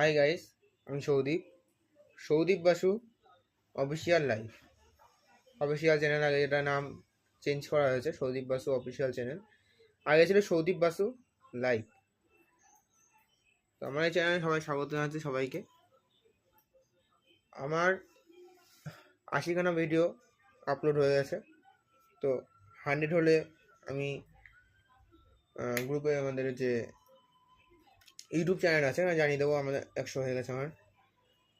Hi guys, আমি Soudip Basu official live official channel. আগে এটা নাম চেঞ্জ করা হয়েছে, সৌদীপ বাসু অফিসিয়াল চ্যানেল। আগে ছিল সৌদীপ বাসু লাইভ। তো আমার এই চ্যানেলে সবাই স্বাগত জানাচ্ছি সবাইকে। আমার 80খানা ভিডিও আপলোড হয়ে গেছে। তো 100 হলে আমি গ্রুপে আমাদের যে ইউটিউব চ্যানেল আছে জানিয়ে দেবো আমাদের 100 হয়ে গেছে আমার।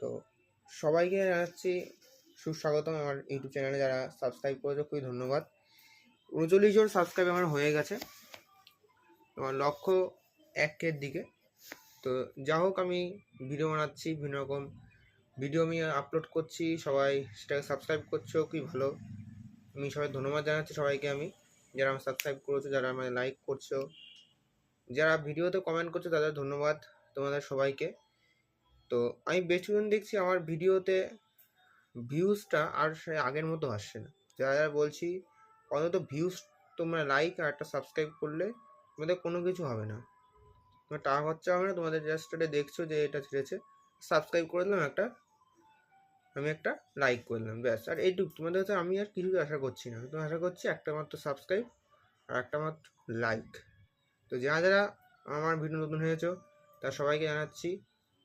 তো সবাইকে জানাচ্ছি সুস্বাগতম আমার ইউটিউব চ্যানেলে। যারা সাবস্ক্রাইব করেছে খুবই ধন্যবাদ। 39 জন সাবস্ক্রাইব আমার হয়ে গেছে, আমার লক্ষ্য 1K দিকে। তো যা হোক, আমি ভিডিও বানাচ্ছি, বিভিন্ন রকম ভিডিও আমি আপলোড করছি, সবাই সেটাকে সাবস্ক্রাইব করছো, কি ভালো। আমি সবাই ধন্যবাদ জানাচ্ছি সবাইকে, আমি যারা আমার সাবস্ক্রাইব করেছো, যারা আমাদের লাইক করছো, যারা ভিডিওতে কমেন্ট করছো, তাদের ধন্যবাদ তোমাদের সবাইকে। তো আমি বেশিজন দেখছি আমার ভিডিওতে ভিউজটা আর সে আগের মতো আসছে না। যারা যারা বলছি অন্তত ভিউজ, তোমরা লাইক আর একটা সাবস্ক্রাইব করলে তোমাদের কোনো কিছু হবে না, তোমার টাকা খরচা হবে না। তোমাদের জাস্ট এটা দেখছো যে এটা ছেড়েছে, সাবস্ক্রাইব করে দিলাম, আমি একটা লাইক করে দিলাম, ব্যাস। আর এইটুকু তোমাদের কাছে আমি আর কিছু আশা করছি না। তুমি আশা করছি একটা মাত্র সাবস্ক্রাইব আর একটা মাত্র লাইক। তো যারা যারা আমার ভিডিও নতুন হয়েছো তারা সবাইকে জানাচ্ছি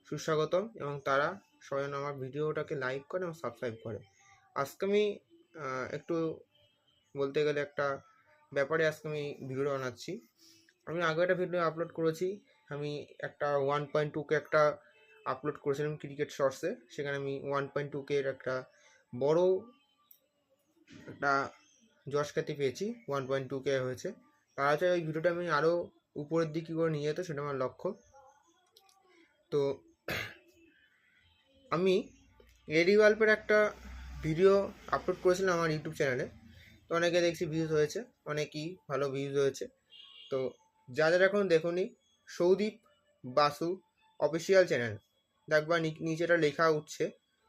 সুস্বাগতম, এবং তারা সবাই আমার ভিডিওটাকে লাইক করে এবং সাবস্ক্রাইব করে। আজকে আমি একটু বলতে গেলে একটা ব্যাপারে আজকে আমি ভিডিও বানাচ্ছি। আমি আগে একটা ভিডিও আপলোড করেছি, আমি একটা 1.2K একটা আপলোড করেছিলাম ক্রিকেট শর্টসে। সেখানে আমি 1.2K একটা বড় একটা যশ খ্যাতি পেয়েছি, 1.2K হয়েছে। তার আছে ওই ভিডিওটা আমি আরও উপরের দিকে করে নিয়ে যেত, সেটা আমার লক্ষ্য। তো আমি রেডি বাল্বের একটা ভিডিও আপলোড করেছিলাম আমার ইউটিউব চ্যানেলে। তো অনেকে দেখছি ভিউজ হয়েছে, অনেকই ভালো ভিউজ হয়েছে। তো যাদের এখন দেখুনি, সৌদীপ বাসু অফিসিয়াল চ্যানেল দেখবা, নিচেটা লেখা উঠছে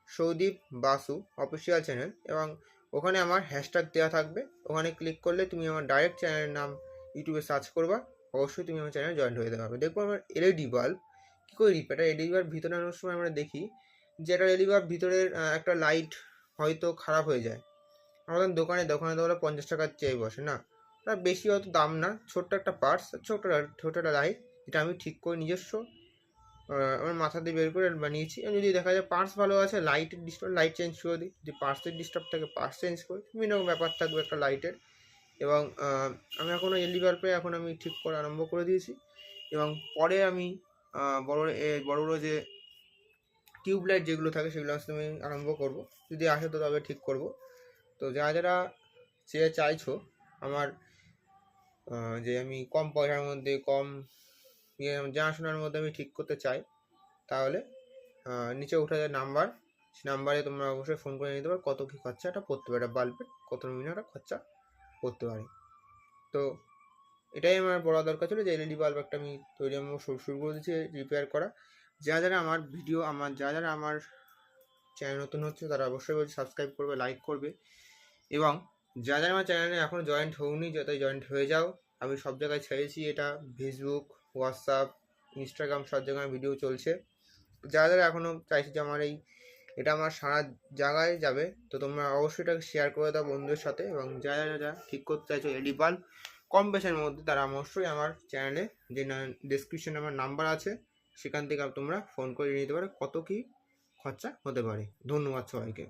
সৌদীপ বাসু অফিসিয়াল চ্যানেল, এবং ওখানে আমার হ্যাশট্যাগ দেওয়া থাকবে। ওখানে ক্লিক করলে তুমি আমার ডাইরেক্ট চ্যানেলের নাম ইউটিউবে সার্চ করবা, অবশ্যই তুমি আমার চ্যানেলে জয়েন হয়ে যেতে পারবে। দেখবো আমার এলইডি বাল্ব কী করে রিপেয়ার। এলইডি বাল্ব ভিতরে আনার সময় আমরা দেখি যে একটা এলইডি বাল্ব ভিতরের একটা লাইট হয়তো খারাপ হয়ে যায়। আমাদের দোকানে 50 টাকার চেয়ে বসে না, ওটা বেশি অত দাম না, ছোট্ট একটা পার্টস, ছোট্ট একটা লাইট, যেটা আমি ঠিক করে নিজস্ব আমার মাথা দিয়ে বের করে বানিয়েছি। এবং যদি দেখা যায় পার্টস ভালো আছে, লাইটের ডিস্টার্ব লাইট চেঞ্জ করে দিই, যদি পার্টসের ডিস্টার্ব থাকে পার্টস চেঞ্জ করি, বিভিন্ন রকম ব্যাপার থাকবে একটা লাইটের। এবং আমি এখন এলইডি বাল্বে এখন আমি ঠিক করা আরম্ভ করে দিয়েছি। এবং পরে আমি বড় বড় যে টিউবলাইট যেগুলো থাকে সেগুলো আসতে আমি আরম্ভ করব, যদি আসে তো তবে ঠিক করব। তো যারা যারা চাইছো আমার যে আমি কম পয়সার মধ্যে, কম জানাশোনার মধ্যে আমি ঠিক করতে চাই, তাহলে নিচে উঠে যায় নাম্বার, সেই নাম্বারে তোমরা অবশ্যই ফোন করে নিতে পারো কত কী খরচাটা পড়তে পারে, বাল্বের কত মিনিট খরচা পড়তে পারে। তো এটাই আমার বলা দরকার ছিল, যে এলইডি বাল্ব একটা আমি তৈরি আমি শুরু করে দিচ্ছি রিপেয়ার করা। যারা যারা আমার ভিডিও যারা যারা আমার চ্যানেল নতুন হচ্ছে তারা অবশ্যই বলছি সাবস্ক্রাইব করবে, লাইক করবে, এবং যারা যারা আমার চ্যানেলে এখনও জয়েন্ট হওনি যাতে জয়েন্ট হয়ে যাও। আমি সব জায়গায় ছেড়েছি এটা, ফেসবুক, হোয়াটসঅ্যাপ, ইনস্টাগ্রাম, সব জায়গায় ভিডিও চলছে। যারা যারা এখনও চাইছে যে এটা আমার সারা জায়গায় যাবে, তো তোমরা অবশ্যই এটাকে শেয়ার করে দাও বন্ধুদের সাথে। এবং যারা যারা ঠিক করতে চাইছো এলইডি বাল্ব কম বেশির মধ্যে, তারা অবশ্যই আমার চ্যানেলে যে ডেসক্রিপশনে আমার নাম্বার আছে, সেখান থেকে তোমরা ফোন করে নিতে পারো কত কী খরচা হতে পারে। ধন্যবাদ সবাইকে।